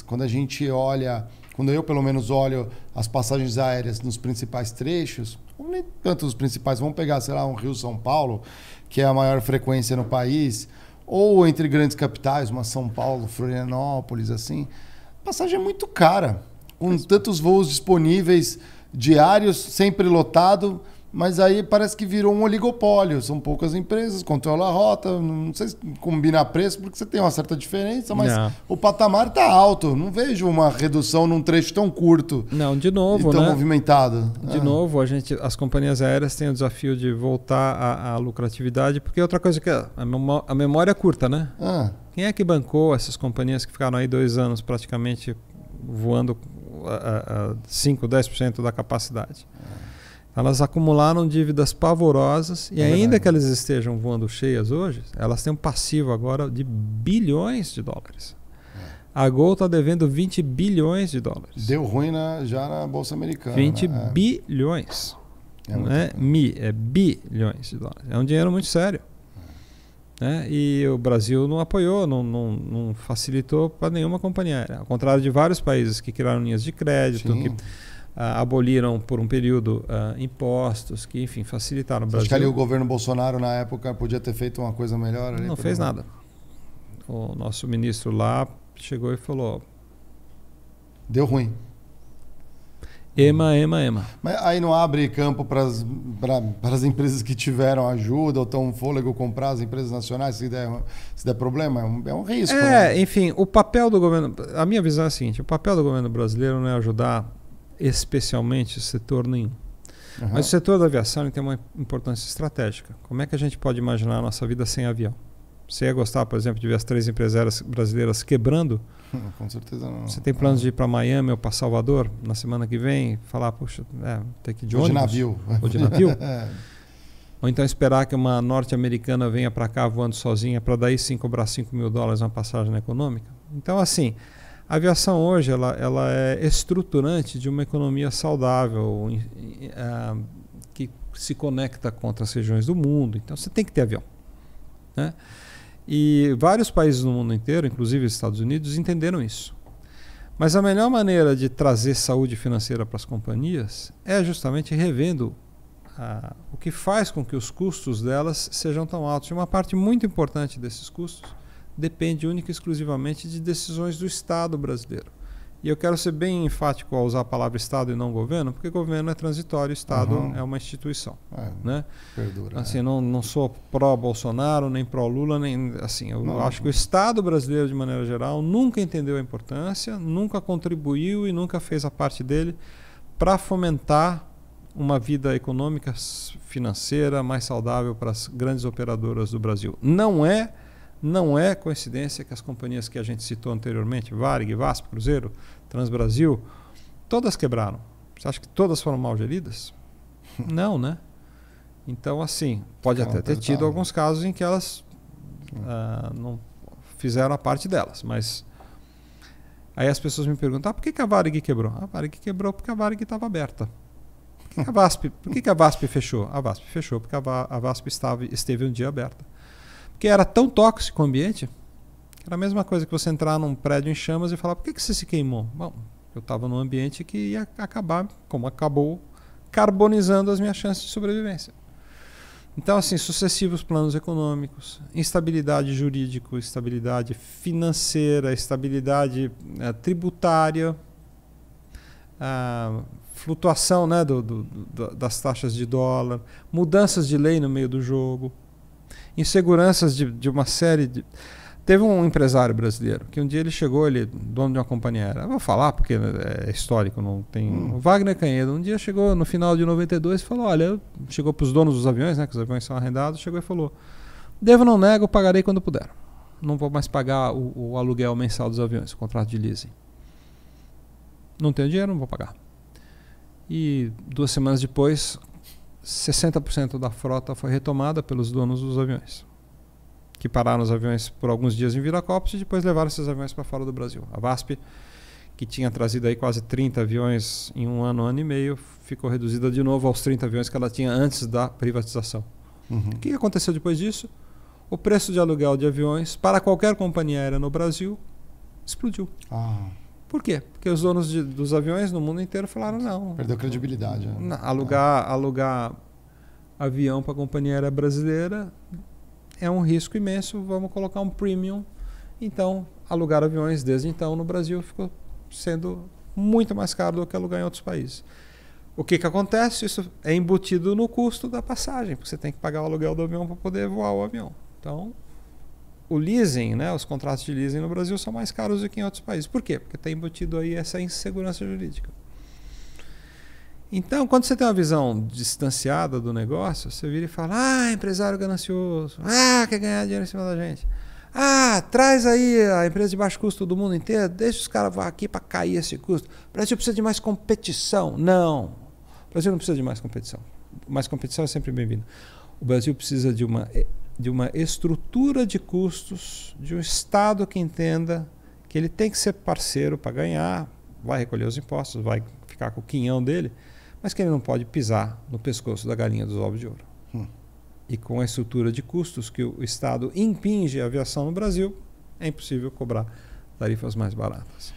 quando a gente olha, quando eu pelo menos olho as passagens aéreas nos principais trechos, ou nem tanto os principais, vamos pegar, sei lá, um Rio-São Paulo, que é a maior frequência no país, ou entre grandes capitais, uma São Paulo, Florianópolis, assim, a passagem é muito cara, com tantos voos disponíveis diários, sempre lotado, mas aí parece que virou um oligopólio. São poucas empresas, controla a rota, não sei se combina preço, porque você tem uma certa diferença, mas o patamar está alto. Não vejo uma redução num trecho tão curto. Não, de novo, e tão movimentado. De novo, as companhias aéreas têm o desafio de voltar à lucratividade, porque outra coisa que a memória é curta, né? Quem é que bancou essas companhias que ficaram aí 2 anos praticamente voando a 5, 10% da capacidade? Elas acumularam dívidas pavorosas e ainda que elas estejam voando cheias hoje, elas têm um passivo agora de bilhões de dólares. A Gol está devendo 20 bilhões de dólares. Deu ruim já na Bolsa Americana. 20 bilhões. Não é bilhões de dólares. É um dinheiro muito sério. E o Brasil não apoiou, não facilitou para nenhuma companhia aérea. Ao contrário de vários países que criaram linhas de crédito, que aboliram por um período impostos, que enfim facilitaram o Brasil. Acho que ali o governo Bolsonaro na época podia ter feito uma coisa melhor? Não fez nada. O nosso ministro lá chegou e falou... Deu ruim. Ema. Mas aí não abre campo para as empresas que tiveram ajuda ou estão fôlego comprar as empresas nacionais se der problema? É um risco. Enfim, o papel do governo... A minha visão é a seguinte, o papel do governo brasileiro não é ajudar especialmente setor nenhum. Mas o setor da aviação tem uma importância estratégica. Como é que a gente pode imaginar a nossa vida sem avião? Você ia gostar, por exemplo, de ver as 3 empresárias brasileiras quebrando? Com certeza não. Você tem planos de ir para Miami ou para Salvador na semana que vem? Falar, puxa, tem que ir de ônibus? Ou de navio. Ou então esperar que uma norte-americana venha para cá voando sozinha para daí sim cobrar $5.000 uma passagem econômica? Então, assim, a aviação hoje ela é estruturante de uma economia saudável que se conecta com outras regiões do mundo. Então você tem que ter avião. E vários países no mundo inteiro, inclusive os Estados Unidos, entenderam isso. Mas a melhor maneira de trazer saúde financeira para as companhias é justamente revendo o que faz com que os custos delas sejam tão altos. E uma parte muito importante desses custos depende única e exclusivamente de decisões do Estado brasileiro. E eu quero ser bem enfático ao usar a palavra Estado e não governo, porque governo é transitório, Estado é uma instituição. Perdura, assim, não sou pró-Bolsonaro, nem pró-Lula, nem assim. Eu acho que o Estado brasileiro, de maneira geral, nunca entendeu a importância, nunca contribuiu e nunca fez a parte dele para fomentar uma vida econômica, financeira mais saudável para as grandes operadoras do Brasil. Não é coincidência que as companhias que a gente citou anteriormente, Varig, VASP, Cruzeiro, Transbrasil, todas quebraram. Você acha que todas foram mal geridas? Não, né? Então, assim, pode até ter tido alguns casos em que elas não fizeram a parte delas, mas aí as pessoas me perguntam, por que a Varig quebrou? A Varig quebrou porque a Varig estava aberta. Por que a VASP fechou? A VASP fechou porque a VASP esteve um dia aberta. Porque era tão tóxico o ambiente, que era a mesma coisa que você entrar num prédio em chamas e falar, por que você se queimou? Bom, eu estava num ambiente que ia acabar, como acabou, carbonizando as minhas chances de sobrevivência. Então, assim, sucessivos planos econômicos, instabilidade jurídica, estabilidade financeira, estabilidade tributária, flutuação, né, das taxas de dólar, mudanças de lei no meio do jogo, inseguranças de uma série de... Teve um empresário brasileiro que um dia ele chegou, ele dono de uma companhia aérea, eu vou falar porque é histórico, não tem... O Wagner Canhedo um dia chegou no final de 92 e falou, olha, chegou para os donos dos aviões, né, que os aviões são arrendados, chegou e falou, devo não nego, pagarei quando puder. Não vou mais pagar o aluguel mensal dos aviões, o contrato de leasing. Não tenho dinheiro, não vou pagar. E 2 semanas depois, 60% da frota foi retomada pelos donos dos aviões, que pararam os aviões por alguns dias em Viracopos e depois levaram esses aviões para fora do Brasil. A VASP, que tinha trazido aí quase 30 aviões em um ano e meio, ficou reduzida de novo aos 30 aviões que ela tinha antes da privatização. O que aconteceu depois disso? O preço de aluguel de aviões para qualquer companhia aérea no Brasil explodiu. Por quê? Porque os donos dos aviões no mundo inteiro falaram não. Perdeu credibilidade. Né? Alugar avião para a companhia aérea brasileira é um risco imenso, vamos colocar um premium. Então, alugar aviões desde então no Brasil ficou sendo muito mais caro do que alugar em outros países. O que acontece? Isso é embutido no custo da passagem, porque você tem que pagar o aluguel do avião para poder voar o avião. Então, o leasing, né, os contratos de leasing no Brasil são mais caros do que em outros países. Por quê? Porque está embutido aí essa insegurança jurídica. Então, quando você tem uma visão distanciada do negócio, você vira e fala, empresário ganancioso, quer ganhar dinheiro em cima da gente. Traz aí a empresa de baixo custo do mundo inteiro, deixa os caras voar aqui para cair esse custo. O Brasil precisa de mais competição. Não, o Brasil não precisa de mais competição. Mais competição é sempre bem-vindo. O Brasil precisa de uma estrutura de custos, de um Estado que entenda que ele tem que ser parceiro para ganhar, vai recolher os impostos, vai ficar com o quinhão dele, mas que ele não pode pisar no pescoço da galinha dos ovos de ouro. E com a estrutura de custos que o Estado impinge a aviação no Brasil, é impossível cobrar tarifas mais baratas.